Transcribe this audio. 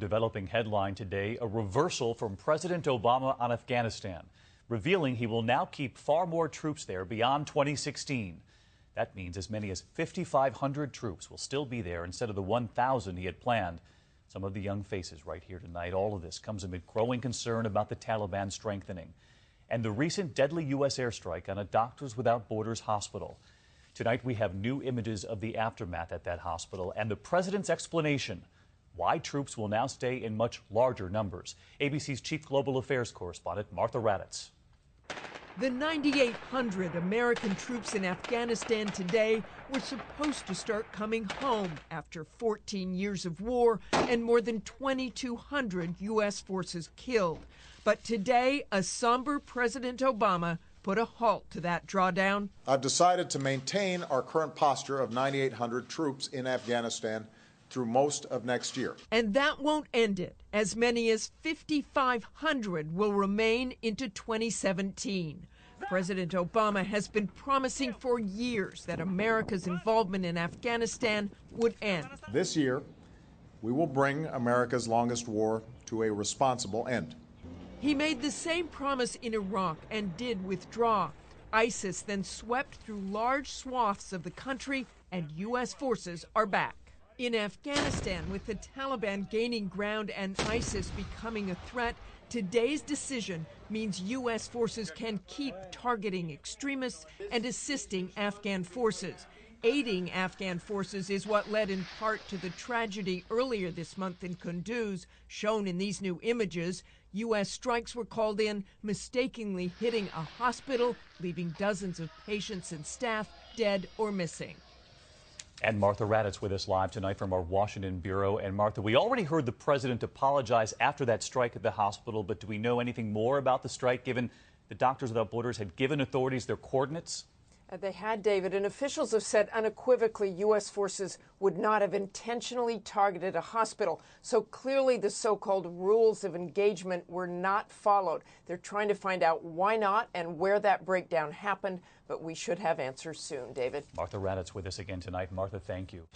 Developing headline today, a reversal from President Obama on Afghanistan, revealing he will now keep far more troops there beyond 2016. That means as many as 5,500 troops will still be there instead of the 1,000 he had planned. Some of the young faces right here tonight. All of this comes amid growing concern about the Taliban strengthening and the recent deadly U.S. airstrike on a Doctors Without Borders hospital. Tonight we have new images of the aftermath at that hospital and the president's explanation why troops will now stay in much larger numbers. ABC's chief global affairs correspondent Martha Raddatz. The 9,800 American troops in Afghanistan today were supposed to start coming home after 14 years of war and more than 2,200 U.S. forces killed. But today, a somber President Obama put a halt to that drawdown. I've decided to maintain our current posture of 9,800 troops in Afghanistan through most of next year. And that won't end it. As many as 5,500 will remain into 2017. President Obama has been promising for years that America's involvement in Afghanistan would end. This year, we will bring America's longest war to a responsible end. He made the same promise in Iraq and did withdraw. ISIS then swept through large swaths of the country, and U.S. forces are back. In Afghanistan, with the Taliban gaining ground and ISIS becoming a threat, today's decision means U.S. forces can keep targeting extremists and assisting Afghan forces. Aiding Afghan forces is what led in part to the tragedy earlier this month in Kunduz, shown in these new images. U.S. strikes were called in, mistakenly hitting a hospital, leaving dozens of patients and staff dead or missing. And Martha Raddatz with us live tonight from our Washington bureau. And Martha, we already heard the president apologize after that strike at the hospital, but do we know anything more about the strike, given the Doctors Without Borders had given authorities their coordinates? They had, David, and officials have said unequivocally U.S. forces would not have intentionally targeted a hospital. So clearly the so-called rules of engagement were not followed. They're trying to find out why not and where that breakdown happened, but we should have answers soon, David. Martha Raddatz with us again tonight. Martha, thank you.